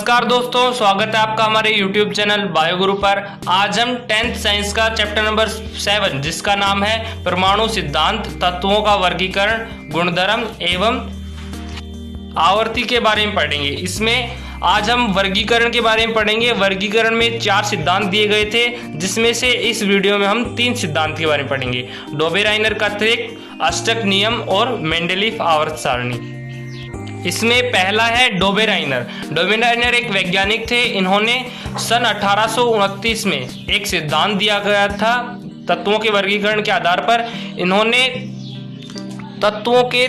नमस्कार दोस्तों, स्वागत है आपका हमारे YouTube चैनल बायोगुरु पर। आज हम 10th साइंस का चैप्टर नंबर 7 जिसका नाम है परमाणु सिद्धांत, तत्वों का वर्गीकरण, गुणधर्म एवं आवर्ती के बारे में पढ़ेंगे। इसमें आज हम वर्गीकरण के बारे में पढ़ेंगे। वर्गीकरण में 4 सिद्धांत दिए गए थे, जिसमें से इस वीडियो में हम 3 सिद्धांत के बारे में पढ़ेंगे। डोबेराइनर का त्रिक, अष्टक नियम और मेंडलीफ आवर्त सारणी। इसमें पहला है डोबेराइनर। डोबेराइनर एक वैज्ञानिक थे। इन्होंने सन 1829 में एक सिद्धांत दिया गया था तत्वों के वर्गीकरण के आधार पर। इन्होंने तत्वों के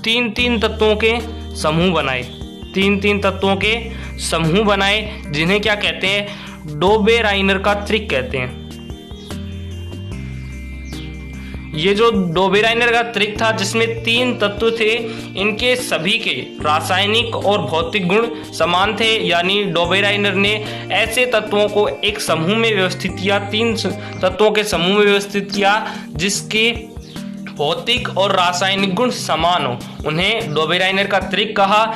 तीन तत्वों के समूह बनाए। तीन तत्वों के समूह बनाए जिन्हें क्या कहते हैं? डोबेराइनर का त्रिक कहते हैं। ये जो डोबेराइनर का त्रिक था, जिसमें 3 तत्व थे, इनके सभी के रासायनिक और भौतिक गुण समान थे। यानी डोबेराइनर ने ऐसे तत्वों को एक समूह में व्यवस्थित किया, 3 तत्वों के समूह में व्यवस्थित किया जिसके भौतिक और रासायनिक गुण समान हो। उन्हें डोबेराइनर का त्रिक कहा।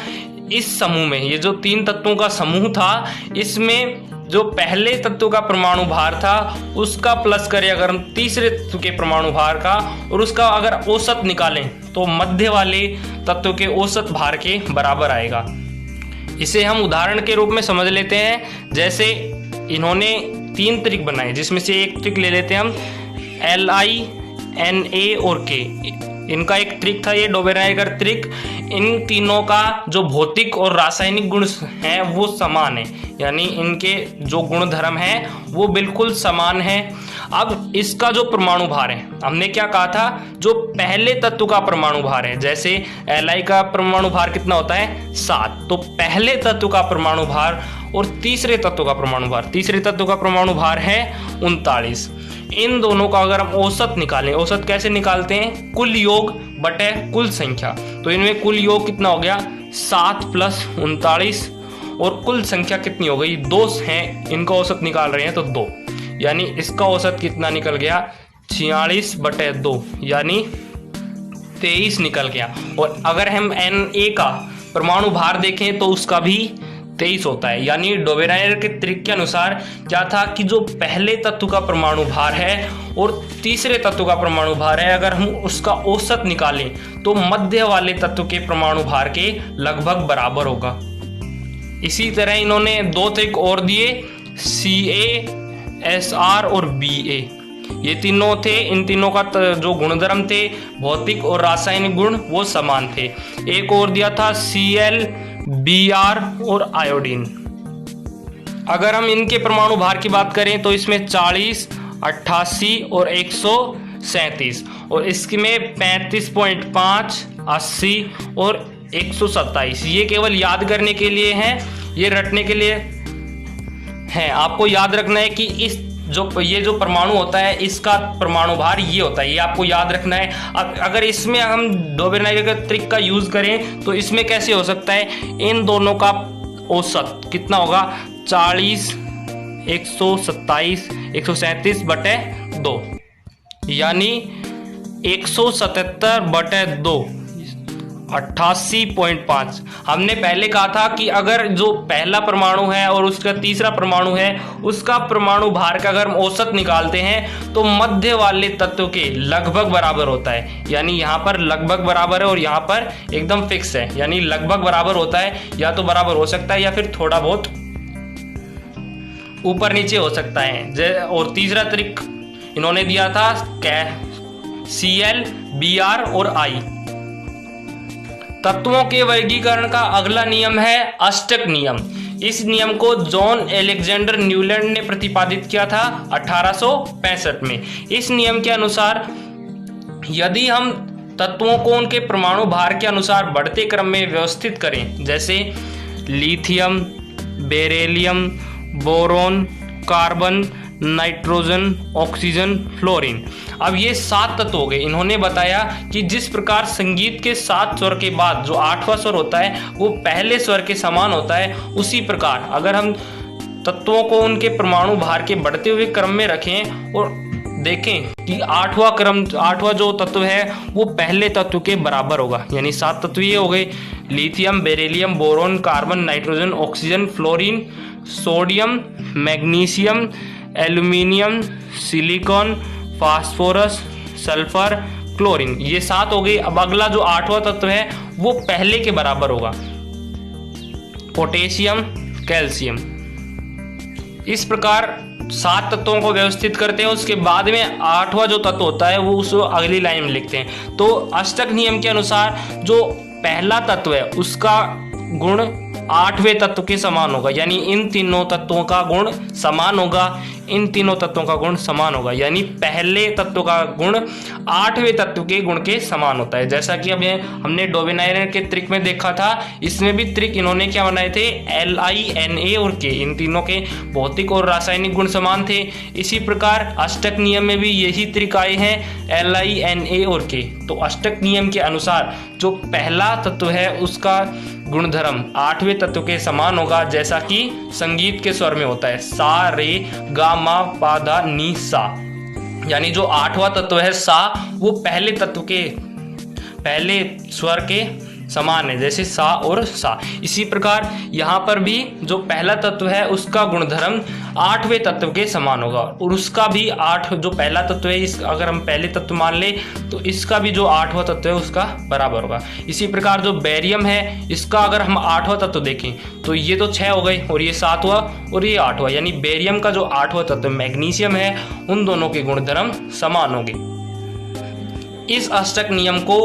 इस समूह में, ये जो 3 तत्वों का समूह था, इसमें जो पहले तत्व का परमाणु भार था उसका प्लस करें अगर हम तीसरे तत्व के परमाणु भार का, और उसका अगर औसत निकालें तो मध्य वाले तत्व के औसत भार के बराबर आएगा। इसे हम उदाहरण के रूप में समझ लेते हैं। जैसे इन्होंने 3 त्रिक बनाए, जिसमें से एक त्रिक ले लेते हैं हम Li, Na और K। इनका एक त्रिक था ये डोबेराइनर का त्रिक। इन तीनों का जो भौतिक और रासायनिक गुण हैं वो समान है, यानी इनके जो गुणधर्म हैं वो बिल्कुल समान है। अब इसका जो परमाणु भार है, हमने क्या कहा था, जो पहले तत्व का परमाणु भार है, जैसे Li का परमाणु भार कितना होता है? 7। तो पहले तत्व का परमाणु भार और तीसरे तत्व का परमाणु भार, तीसरे तत्व का परमाणु भार है 39। इन दोनों का अगर हम औसत निकालें, औसत कैसे निकालते हैं? कुल योग बटे कुल संख्या। तो इनमें कुल योग कितना हो गया? 7 + 39, और कुल संख्या कितनी हो गई? 2 हैं। इनका औसत निकाल रहे हैं तो 2, यानी इसका औसत कितना निकल गया? 46/2, यानी 23 निकल गया। और अगर हम Na का परमाणु भार देखें तो उसका भी 23 होता है। यानी डोबेराइनर के त्रिक के अनुसार क्या था कि जो पहले तत्व का परमाणु भार है और तीसरे तत्व का परमाणु भार है, अगर हम उसका औसत निकालें तो मध्य वाले तत्व के परमाणु भार के लगभग बराबर होगा। इसी तरह इन्होंने 2 त्रिक और दिए, Ca, Sr और Ba। ये तीनों थे। इन तीनों का जो गुणधर्म थे, भौतिक और रासायनिक गुण, वो समान थे। एक और दिया था Cl, Br और आयोडीन। अगर हम इनके परमाणु भार की बात करें तो इसमें 40, 88 और 137, और इसमें 35.5, 80 और 127। ये केवल याद करने के लिए हैं, ये रटने के लिए हैं। आपको याद रखना है कि ये जो परमाणु होता है, इसका परमाणु भार ये होता है, ये आपको याद रखना है। अगर इसमें हम डोबेराइनर का त्रिक का यूज करें तो इसमें कैसे हो सकता है? इन दोनों का औसत कितना होगा? 40, 127, 137/2, यानी 177/2, 88.5। हमने पहले कहा था कि अगर जो पहला परमाणु है और उसका तीसरा परमाणु है, उसका परमाणु भार का अगर हम औसत निकालते हैं तो मध्य वाले तत्व के लगभग बराबर होता है। यानी यहाँ पर लगभग बराबर है और यहाँ पर एकदम फिक्स है, यानी लगभग बराबर होता है। या तो बराबर हो सकता है या फिर थोड़ा बहुत ऊपर नीचे हो सकता है। और तीसरा त्रिक इन्होंने दिया था Cl, Br और I। तत्वों के वर्गीकरण का अगला नियम है अष्टक नियम। इस नियम को जॉन अलेक्जेंडर न्यूलैंड ने प्रतिपादित किया था 1865 में। इस नियम के अनुसार यदि हम तत्वों को उनके परमाणु भार के अनुसार बढ़ते क्रम में व्यवस्थित करें, जैसे lithium, beryllium, boron, carbon, nitrogen, oxygen, fluorine. अब ये 7 तत्व हो गए। इन्होंने बताया कि जिस प्रकार संगीत के 7 स्वर के बाद जो 8वां स्वर होता है वो पहले स्वर के समान होता है, उसी प्रकार अगर हम तत्वों को उनके परमाणु भार के बढ़ते हुए क्रम में रखें और देखें कि 8वां जो तत्व है वो पहले तत्व के बराबर होगा। यानी 7 तत्व ये हो गए, lithium, beryllium, boron, carbon, nitrogen, oxygen, fluorine, sodium, magnesium, aluminium, silicon, phosphorus, sulphur, chlorine. ये 7 हो गई। अब अगला जो 8वां तत्व है वो पहले के बराबर होगा, पोटेशियम, कैल्शियम। इस प्रकार 7 तत्वों को व्यवस्थित करते हैं। उसके बाद में 8वां जो तत्व होता है वो उस अगली लाइन में लिखते हैं। तो अष्टक नियम के अनुसार जो पहला तत्व है उसका गुण 8वें तत्व के समान होगा, यानी इन तीनों तत्वों का गुण समान होगा। इन तीनों तत्वों का गुण समान होगा, यानी पहले तत्व का गुण 8वें तत्व के गुण के समान होता है। जैसा कि अब हमने डोबेराइनर के त्रिक में देखा था, इसमें भी त्रिक इन्होंने क्या बनाए थे, Li, Na और K, इन तीनों के भौतिक और रासायनिक गुण समान थे। इसी प्रकार अष्टक नियम में भी यही त्रिक आए हैं, Li, Na और K। तो अष्टक नियम के अनुसार जो पहला तत्व है उसका गुणधर्म 8वें तत्व के समान होगा, जैसा कि संगीत के स्वर में होता है, सा रे गा मा पा धा नी सा। यानी जो 8वां तत्व है सा वो पहले तत्व के पहले स्वर के समान है, जैसे सा और सा। इसी प्रकार यहाँ पर भी जो पहला तत्व है उसका गुणधर्म 8वें तत्व के समान होगा, और उसका भी 8 जो पहला तत्व है इस अगर हम पहले तत्व मान ले तो इसका भी जो 8वां तत्व है उसका बराबर होगा। इसी प्रकार जो बेरियम है इसका अगर हम 8वां तत्व देखें तो ये तो 6 हो गए, और ये 7वां और ये 8वां, यानी बेरियम का जो 8वां तत्व मैग्नीशियम है उन दोनों के गुणधर्म समान होंगे। इस अष्टक नियम को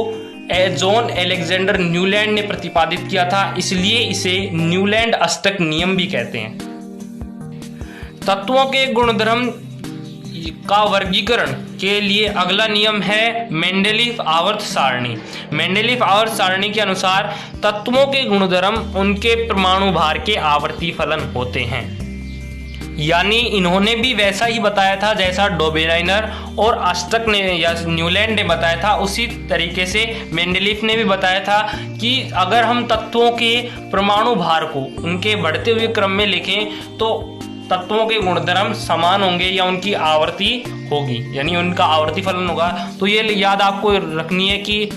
जॉन अलेक्जेंडर न्यूलैंड ने प्रतिपादित किया था, इसलिए इसे न्यूलैंड अष्टक नियम भी कहते हैं। तत्वों के गुणधर्म का वर्गीकरण के लिए अगला नियम है मेंडेलीव आवर्त सारणी। मेंडेलीव आवर्त सारणी के अनुसार तत्वों के गुणधर्म उनके परमाणु भार के आवर्ती फलन होते हैं, यानी इन्होंने भी वैसा ही बताया था जैसा डोबेराइनर और अष्टक ने या न्यूलैंड ने बताया था, उसी तरीके से मेंडेलीव ने भी बताया था कि अगर हम तत्वों के परमाणु भार को उनके बढ़ते हुए क्रम में लिखें तो तत्वों के गुणधर्म समान होंगे या उनकी आवर्ती होगी, यानी उनका आवर्ती फलन होगा। तो ये याद आपको रखनी है कि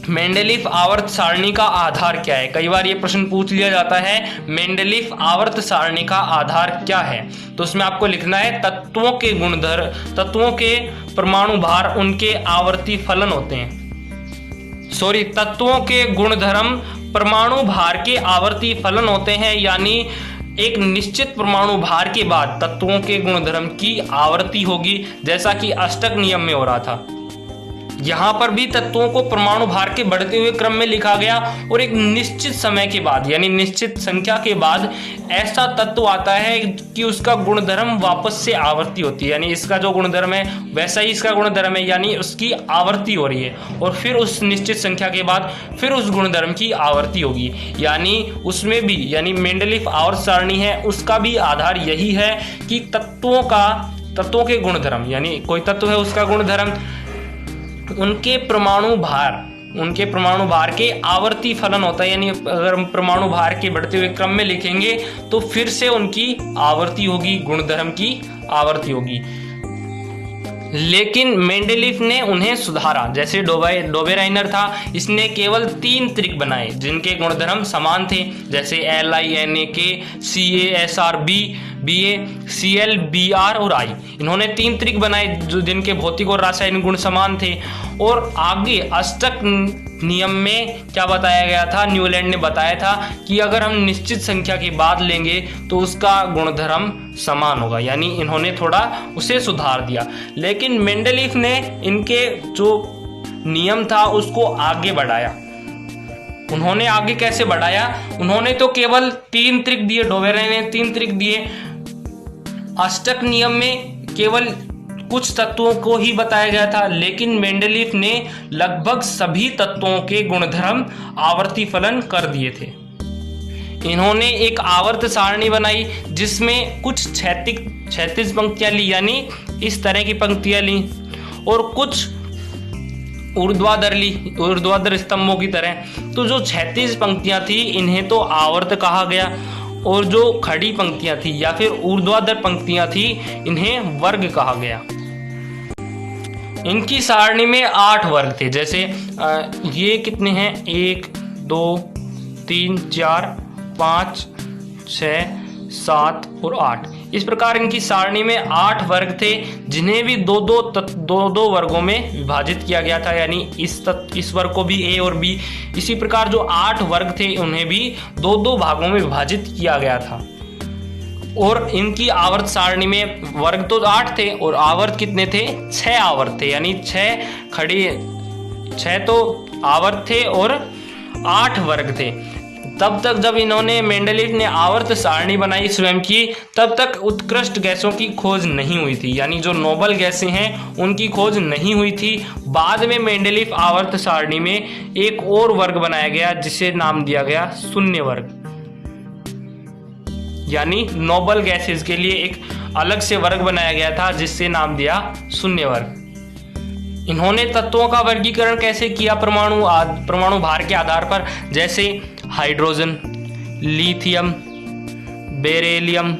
मेंडेलीव आवर्त सारणी का आधार क्या है। कई बार ये प्रश्न पूछ लिया जाता है, मेंडेलीव आवर्त सारणी का आधार क्या है, तो उसमें आपको लिखना है तत्वों के गुणधर्म, तत्वों के परमाणु भार उनके आवर्ती फलन होते हैं। तत्वों के गुणधर्म परमाणु भार के आवर्ती फलन होते हैं, यानी एक निश्चित परमाणु भार के बाद तत्वों के गुणधर्म की आवर्ती होगी, जैसा कि अष्टक नियम में हो रहा था। यहाँ पर भी तत्वों को परमाणु भार के बढ़ते हुए क्रम में लिखा गया, और एक निश्चित समय के बाद यानी निश्चित संख्या के बाद ऐसा तत्व आता है कि उसका गुणधर्म वापस से आवर्ती होती है, यानी इसका जो गुणधर्म है वैसा ही इसका गुणधर्म है, यानी उसकी आवर्ती हो रही है, और फिर उस निश्चित संख्या के बाद फिर उस गुणधर्म की आवर्ती होगी। यानी उसमें भी यानी मेंडेलीव आवर्त सारणी है उसका भी आधार यही है कि तत्वों के गुणधर्म, यानी कोई तत्व है उसका गुणधर्म उनके परमाणु भार के आवर्ती फलन होता है, यानी अगर हम परमाणु भार के बढ़ते हुए क्रम में लिखेंगे तो फिर से उनकी आवर्ती होगी, गुणधर्म की आवर्ती होगी। लेकिन मेंडेलीव ने उन्हें सुधारा, जैसे डोबेराइनर था, इसने केवल 3 त्रिक बनाए जिनके गुणधर्म समान थे, जैसे LiNaK, CaSrB, Ba, Cl, Br और I। इन्होंने 3 त्रिक बनाए जो जिनके भौतिक और रासायनिक गुण समान थे। और आगे अष्टक नियम में क्या बताया गया था, न्यूलैंड ने बताया था कि अगर हम निश्चित संख्या की बात लेंगे तो उसका गुणधर्म समान होगा, यानी इन्होंने थोड़ा उसे सुधार दिया। लेकिन मेंडेलीव ने इनके जो नियम था उसको आगे बढ़ाया। उन्होंने आगे कैसे बढ़ाया, उन्होंने तो केवल 3 त्रिक दिए, डोबेराइनर ने 3 त्रिक दिए। अष्टक नियम में केवल कुछ तत्वों को ही बताया गया था, लेकिन मेंडेलीव ने लगभग सभी तत्वों के गुणधर्म आवर्ती फलन कर दिए थे। इन्होंने एक आवर्त सारणी बनाई जिसमें कुछ क्षैतिज पंक्तियां ली, यानी इस तरह की पंक्तियां ली, और कुछ ऊर्ध्वाधर स्तंभों की तरह। तो जो क्षैतिज पंक्तियां थी इन्हें तो आवर्त कहा गया, और जो खड़ी पंक्तियां थी या फिर ऊर्ध्वाधर पंक्तियां थी इन्हें वर्ग कहा गया। इनकी सारणी में 8 वर्ग थे, जैसे ये कितने हैं, 1 2, 3, 4, 5, 6, 7 और 8। इस प्रकार इनकी सारणी में 8 वर्ग थे, जिन्हें भी दो दो वर्गों में विभाजित किया गया था, यानी इस वर्ग को भी ए और बी। इसी प्रकार जो 8 वर्ग थे उन्हें भी दो भागों में विभाजित किया गया था। और इनकी आवर्त सारणी में वर्ग तो 8 थे और आवर्त कितने थे? 6 आवर्त थे, यानी 6 तो आवर्त थे और 8 वर्ग थे। तब तक जब इन्होंने मेंडलीफ ने आवर्त सारणी बनाई स्वयं की, तब तक उत्कृष्ट गैसों की खोज नहीं हुई थी, यानी जो नोबल गैसें हैं उनकी खोज नहीं हुई थी। बाद में मेंडलीफ आवर्त सारणी में एक और वर्ग बनाया गया जिसे नाम दिया गया शून्य वर्ग, यानी नोबल गैसेस के लिए एक अलग से वर्ग बनाया गया था जिससे नाम दिया शून्य वर्ग। इन्होंने तत्वों का वर्गीकरण कैसे किया? परमाणु भार के आधार पर, जैसे hydrogen, lithium, beryllium,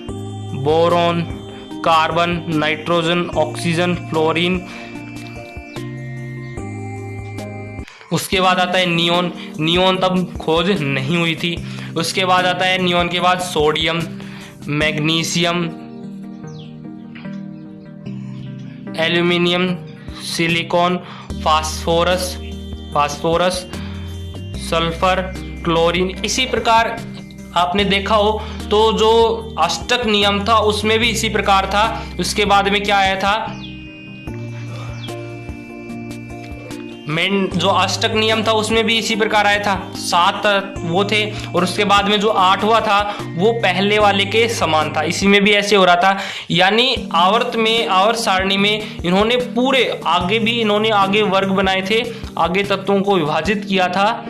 boron, carbon, nitrogen, oxygen, fluorine. उसके बाद आता है नियोन। नियोन तब खोज नहीं हुई थी। उसके बाद आता है नियोन के बाद sodium, magnesium, aluminium, silicon, phosphorus, sulphur, chlorine. इसी प्रकार आपने देखा हो तो जो अष्टक नियम था उसमें भी इसी प्रकार था। उसके बाद में क्या आया था? जो अष्टक नियम था उसमें भी इसी प्रकार आया था, 7 वो थे, और उसके बाद में जो 8वां था वो पहले वाले के समान था। इसी में भी ऐसे हो रहा था, यानी आवर्त सारणी में इन्होंने आगे वर्ग बनाए थे, आगे तत्वों को विभाजित किया था,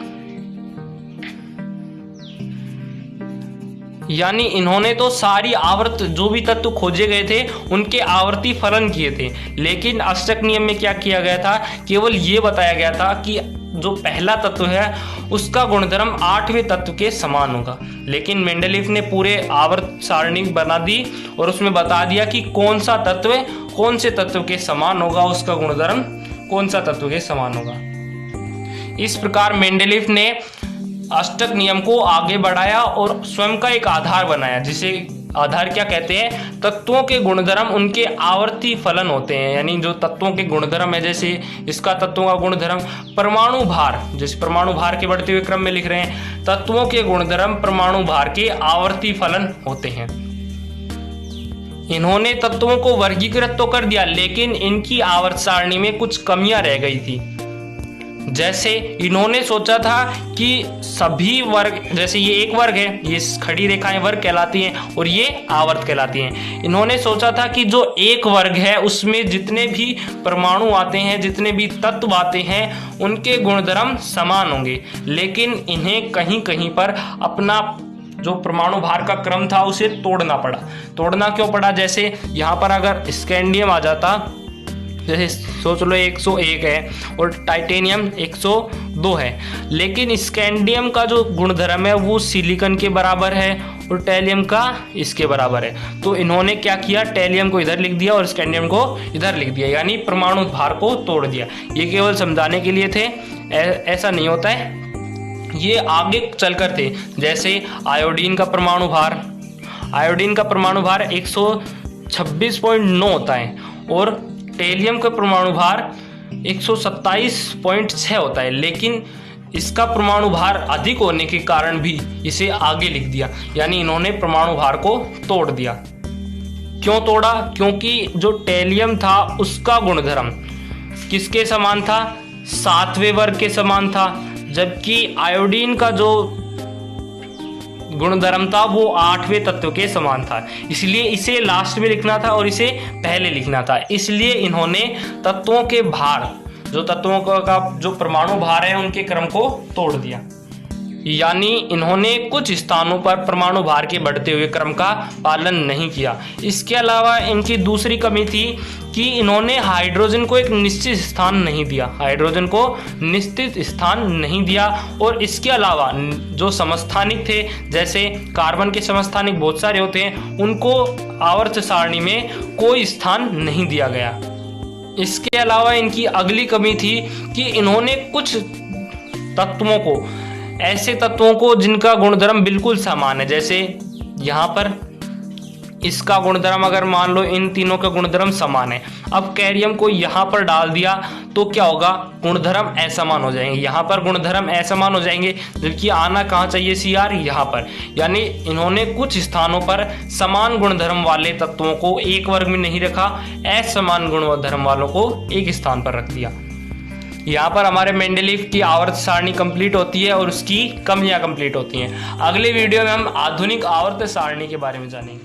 यानी इन्होंने तो सारी आवर्त जो भी तत्व खोजे गए थे उनके आवर्ती फलन किए थे। लेकिन अष्टक नियम में क्या किया गया था? केवल ये बताया गया था कि जो पहला तत्व है उसका गुणधर्म 8वें तत्व के समान होगा। लेकिन मेंडलीफ ने पूरे आवर्त सारणी बना दी और उसमें बता दिया कि कौन सा तत्व कौन से तत्व के समान होगा, उसका गुणधर्म कौन सा तत्व के समान होगा। इस प्रकार मेंडलीफ ने अष्टक नियम को आगे बढ़ाया और स्वयं का एक आधार बनाया, जिसे आधार क्या कहते हैं? तत्वों के गुणधर्म उनके आवर्ती फलन होते हैं, यानी जो तत्वों के गुणधर्म है, जैसे इसका तत्वों का गुणधर्म परमाणु भार, जैसे परमाणु भार के बढ़ते हुए क्रम में लिख रहे हैं, तत्वों के गुणधर्म परमाणु भार के आवर्ती फलन होते हैं। इन्होंने तत्वों को वर्गीकृत तो कर दिया, लेकिन इनकी आवर्त सारणी में कुछ कमियां रह गई थी। जैसे इन्होंने सोचा था कि सभी वर्ग, जैसे ये एक वर्ग है, ये खड़ी रेखाएं वर्ग कहलाती हैं और ये आवर्त कहलाती हैं। इन्होंने सोचा था कि जो एक वर्ग है उसमें जितने भी परमाणु आते हैं, जितने भी तत्व आते हैं, उनके गुणधर्म समान होंगे। लेकिन इन्हें कहीं कहीं पर अपना जो परमाणु भार का क्रम था उसे तोड़ना पड़ा। तोड़ना क्यों पड़ा? जैसे यहाँ पर अगर स्कैंडियम आ जाता, जैसे सोच लो 101 है और टाइटेनियम 102 है, लेकिन स्कैंडियम का जो गुणधर्म है वो सिलिकॉन के बराबर है और टैलियम का इसके बराबर है। तो इन्होंने क्या किया? टैलियम को इधर लिख दिया और स्कैंडियम को इधर लिख दिया, यानी परमाणु भार को तोड़ दिया। ये केवल समझाने के लिए थे, ऐसा नहीं होता है, ये आगे चलकर थे। जैसे आयोडीन का परमाणु भार 126.9 होता है और टेलियम का परमाणु भार 127.6 होता है, लेकिन इसका परमाणु भार अधिक होने के कारण भी इसे आगे लिख दिया, यानी इन्होंने परमाणु भार को तोड़ दिया। क्यों तोड़ा? क्योंकि जो टेलियम था उसका गुणधर्म किसके समान था? 7वें वर्ग के समान था, जबकि आयोडीन का जो गुणधर्म था वो 8वें तत्व के समान था। इसलिए इसे लास्ट में लिखना था और इसे पहले लिखना था। इसलिए इन्होंने तत्वों के भार, जो तत्वों का जो परमाणु भार है, उनके क्रम को तोड़ दिया, यानी इन्होंने कुछ स्थानों पर परमाणु भार के बढ़ते हुए क्रम का पालन नहीं किया। इसके अलावा इनकी दूसरी कमी थी कि इन्होंने हाइड्रोजन को एक निश्चित स्थान नहीं दिया, और इसके अलावा जो समस्थानिक थे, जैसे कार्बन के समस्थानिक बहुत सारे होते हैं, उनको आवर्त सारणी में कोई स्थान नहीं दिया गया। इसके अलावा इनकी अगली कमी थी कि इन्होंने कुछ तत्वों को ऐसे तत्वों को जिनका गुणधर्म बिल्कुल समान है। जैसे यहाँ पर इसका गुणधर्म अगर मान लो इन तीनों के गुणधर्म समान है, अब कैरियम को यहाँ पर डाल दिया तो क्या होगा, गुणधर्म असमान हो जाएंगे। यहाँ पर गुणधर्म असमान हो जाएंगे, जबकि आना कहाँ चाहिए Cr यहाँ पर। यानी इन्होंने कुछ स्थानों पर समान गुणधर्म वाले तत्वों को एक वर्ग में नहीं रखा, असमान गुणधर्म वालों को एक स्थान पर रख दिया। यहाँ पर हमारे मेंडलीव की आवर्त सारणी कंप्लीट होती है और उसकी कमियां कंप्लीट होती हैं। अगले वीडियो में हम आधुनिक आवर्त सारणी के बारे में जानेंगे।